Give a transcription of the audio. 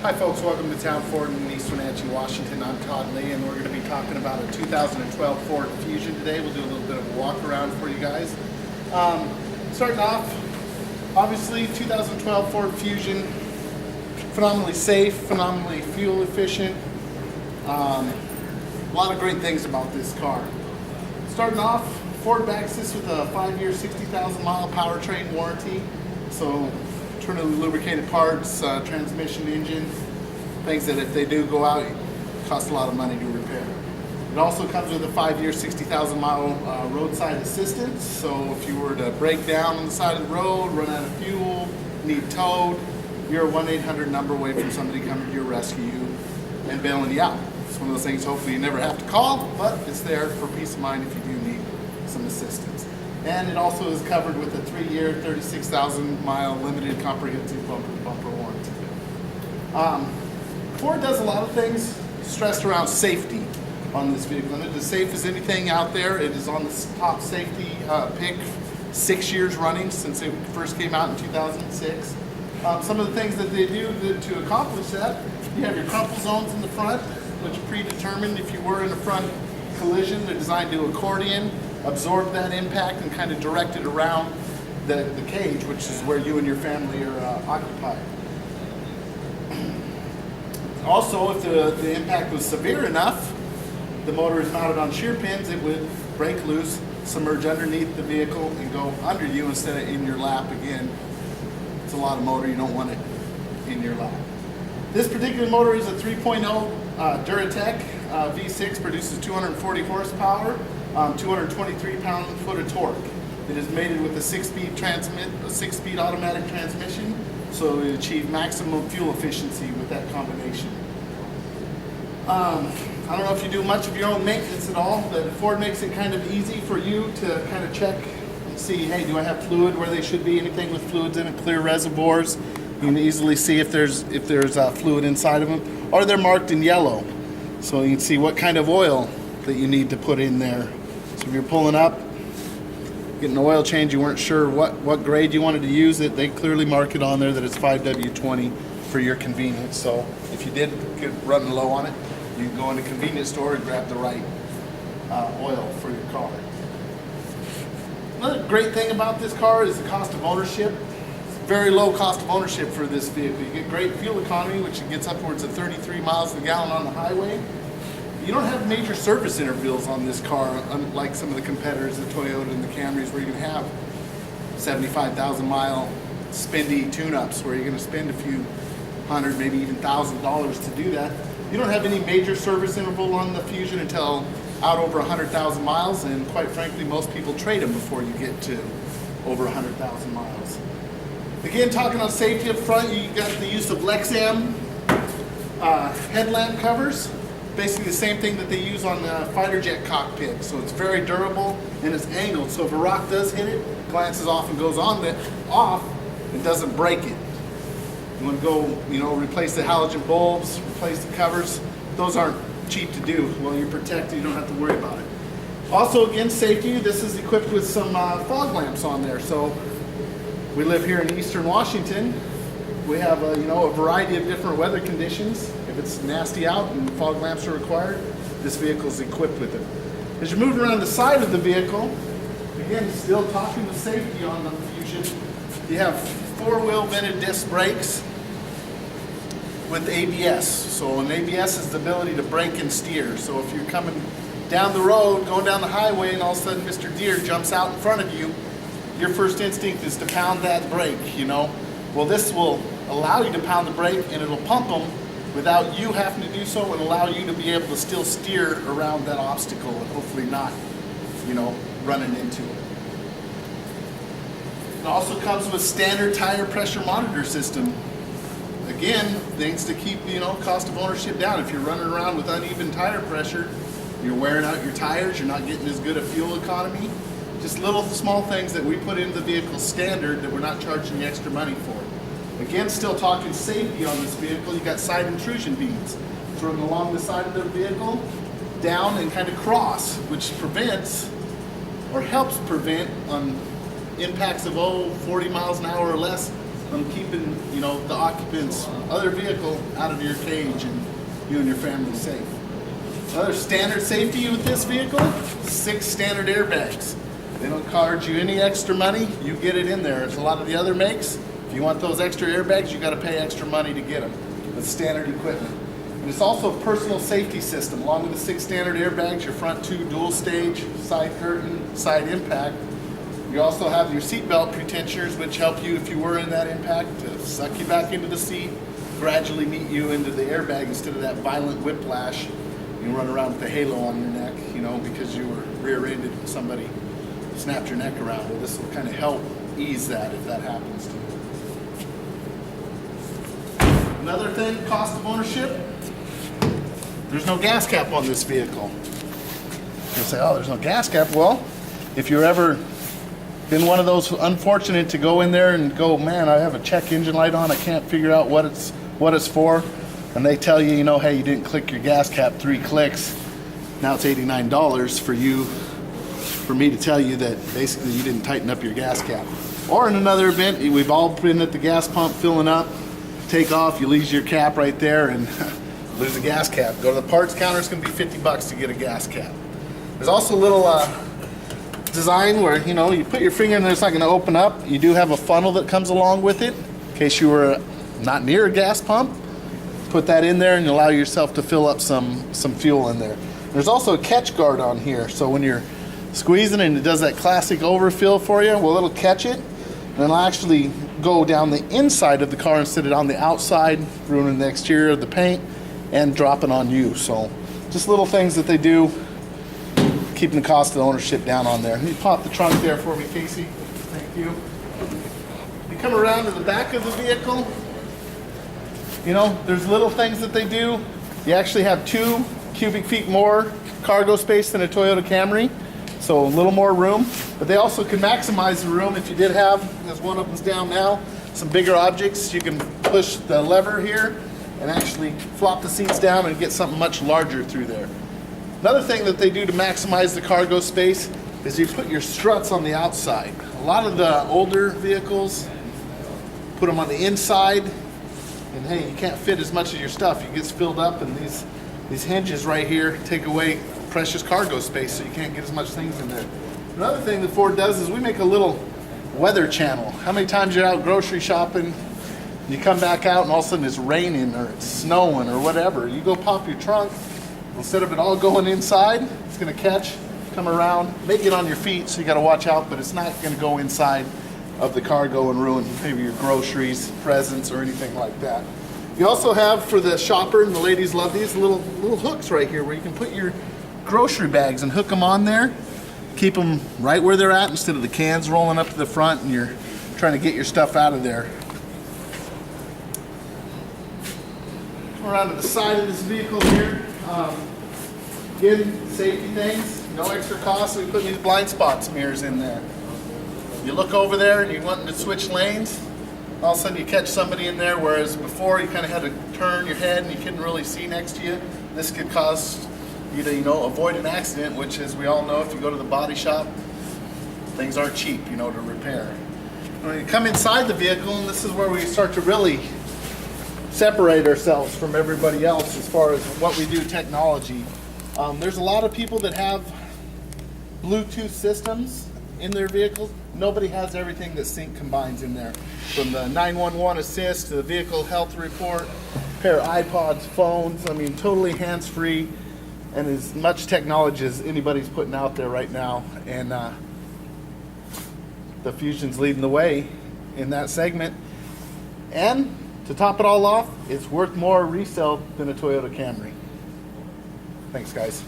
Hi folks, welcome to Town Ford in East Wenatchee, Washington. I'm Todd Lee and we're going to be talking about a 2012 Ford Fusion today. We'll do a little bit of a walk around for you guys. Starting off, obviously 2012 Ford Fusion, phenomenally safe, phenomenally fuel efficient. A lot of great things about this car. Starting off, Ford backs this with a 5-year, 60,000 mile powertrain warranty. So internally lubricated parts, transmission, engine, things that if they do go out, cost a lot of money to repair. It also comes with a 5-year, 60,000 mile roadside assistance. So if you were to break down on the side of the road, run out of fuel, need towed, you're a 1-800 number away from somebody coming to your rescue and bailing you out. It's one of those things hopefully you never have to call, but it's there for peace of mind if you do need some assistance. And it also is covered with a 3-year, 36,000 mile limited comprehensive bumper-to-bumper warranty. Ford does a lot of things stressed around safety on this vehicle. And it's as safe as anything out there. It is on the top safety pick 6 years running since it first came out in 2006. Some of the things that they do to accomplish that, you have your crumple zones in the front, which are predetermined. If you were in a front collision, they're designed to accordion, absorb that impact, and kind of direct it around the cage, which is where you and your family are occupied. Also, if the impact was severe enough, the motor is mounted on shear pins, it would break loose, submerge underneath the vehicle, and go under you instead of in your lap again. It's a lot of motor, you don't want it in your lap. This particular motor is a 3.0 Duratec V6, produces 240 horsepower, 223 pound-foot of torque. It is mated with a 6-speed automatic transmission, so it achieves maximum fuel efficiency with that combination. I don't know if you do much of your own maintenance at all, but Ford makes it kind of easy for you to kind of check and see, hey, do I have fluid where they should be? Anything with fluids in it, clear reservoirs. You can easily see if there's fluid inside of them, or they're marked in yellow, so you can see what kind of oil that you need to put in there. So if you're pulling up, getting an oil change, you weren't sure what grade you wanted to use it, they clearly mark it on there that it's 5W20 for your convenience. So if you did get running low on it, you can go in a convenience store and grab the right oil for your car. Another great thing about this car is the cost of ownership. It's very low cost of ownership for this vehicle. You get great fuel economy, which it gets upwards of 33 miles per gallon on the highway. You don't have major service intervals on this car, unlike some of the competitors, the Toyota and the Camrys, where you can have 75,000 mile spendy tune-ups, where you're going to spend a few hundred, maybe even $1,000 to do that. You don't have any major service interval on the Fusion until out over 100,000 miles, and quite frankly, most people trade them before you get to over 100,000 miles. Again, talking on safety up front, you got the use of Lexam headlamp covers. Basically the same thing that they use on the fighter jet cockpit. So it's very durable and it's angled. So if a rock does hit it, glances off and goes off, it doesn't break it. You want to go, replace the halogen bulbs, replace the covers. Those aren't cheap to do. Well, you're protected, you don't have to worry about it. Also, again, safety, this is equipped with some fog lamps on there. So we live here in Eastern Washington. We have a variety of different weather conditions. If it's nasty out and fog lamps are required, this vehicle is equipped with it. As you're moving around the side of the vehicle, again, still talking with safety on the Fusion, you have 4-wheel vented disc brakes with ABS. So an ABS is the ability to brake and steer. So if you're coming down the road, going down the highway, and all of a sudden Mr. Deer jumps out in front of you, your first instinct is to pound that brake, Well, this will allow you to pound the brake and it'll pump them without you having to do so, and allow you to be able to still steer around that obstacle and hopefully not, running into it. It also comes with standard tire pressure monitor system. Again, things to keep, cost of ownership down. If you're running around with uneven tire pressure, you're wearing out your tires, you're not getting as good a fuel economy. Just little small things that we put into the vehicle standard that we're not charging you extra money for. Again, still talking safety on this vehicle, you got side intrusion beams. Throw them along the side of the vehicle, down and kind of cross, which prevents or helps prevent on impacts of 40 miles an hour or less on keeping, you know, the occupants, other vehicle out of your cage and you and your family safe. Another standard safety with this vehicle, 6 standard airbags. They don't charge you any extra money, you get it in there. As a lot of the other makes, if you want those extra airbags, you gotta pay extra money to get them. It's standard equipment. And it's also a personal safety system. Along with the 6 standard airbags, your front 2 dual stage, side curtain, side impact. You also have your seatbelt pretensioners, which help you if you were in that impact to suck you back into the seat, gradually meet you into the airbag instead of that violent whiplash. You run around with the halo on your neck, you know, because you were rear-ended and somebody snapped your neck around. Well, this will kind of help ease that if that happens to you. Another thing, cost of ownership. There's no gas cap on this vehicle. You'll say, oh, there's no gas cap. Well, if you're ever been one of those unfortunate to go in there and go, man, I have a check engine light on, I can't figure out what it's for, and they tell you, you know, hey, you didn't click your gas cap 3 clicks, now it's $89 for me to tell you that basically you didn't tighten up your gas cap. Or in another event, we've all been at the gas pump filling up, take off, you lose your cap right there and lose a gas cap. Go to the parts counter, it's gonna be $50 to get a gas cap. There's also a little design where, you know, you put your finger in there, it's not going to open up. You do have a funnel that comes along with it in case you were not near a gas pump. Put that in there and you allow yourself to fill up some fuel in there. There's also a catch guard on here, so when you're squeezing and it does that classic overfill for you, well, it'll catch it and it'll actually go down the inside of the car instead of on the outside, ruining the exterior of the paint and dropping on you. So just little things that they do, keeping the cost of ownership down on there. You pop the trunk there for me, Casey. Thank you. You come around to the back of the vehicle. You know, there's little things that they do. You actually have 2 cubic feet more cargo space than a Toyota Camry, so a little more room. But they also can maximize the room if you did have, as one of them's down now, some bigger objects. You can push the lever here and actually flop the seats down and get something much larger through there. Another thing that they do to maximize the cargo space is you put your struts on the outside. A lot of the older vehicles put them on the inside, and hey, you can't fit as much of your stuff. It gets filled up, and these hinges right here take away precious cargo space, so you can't get as much things in there. Another thing that Ford does is we make a little weather channel. How many times you're out grocery shopping, you come back out and all of a sudden it's raining or it's snowing or whatever. You go pop your trunk, instead of it all going inside, it's gonna catch, come around, make it on your feet, so you gotta watch out, but it's not gonna go inside of the cargo and ruin maybe your groceries, presents, or anything like that. You also have, for the shopper, and the ladies love these, little hooks right here where you can put your grocery bags and hook them on there. Keep them right where they're at instead of the cans rolling up to the front and you're trying to get your stuff out of there. Come around to the side of this vehicle here. Again, safety things, no extra cost. We put these blind spots mirrors in there. You look over there and you're wanting to switch lanes, all of a sudden you catch somebody in there, whereas before you kind of had to turn your head and you couldn't really see next to you. This could cause you to, you know, avoid an accident, which, as we all know, if you go to the body shop, things aren't cheap, you know, to repair. When you come inside the vehicle, and this is where we start to really separate ourselves from everybody else as far as what we do technology. There's a lot of people that have Bluetooth systems in their vehicles. Nobody has everything that Sync combines in there. From the 911 assist to the vehicle health report, a pair of iPods, phones, I mean, totally hands-free and as much technology as anybody's putting out there right now. And the Fusion's leading the way in that segment. And to top it all off, it's worth more resale than a Toyota Camry. Thanks, guys.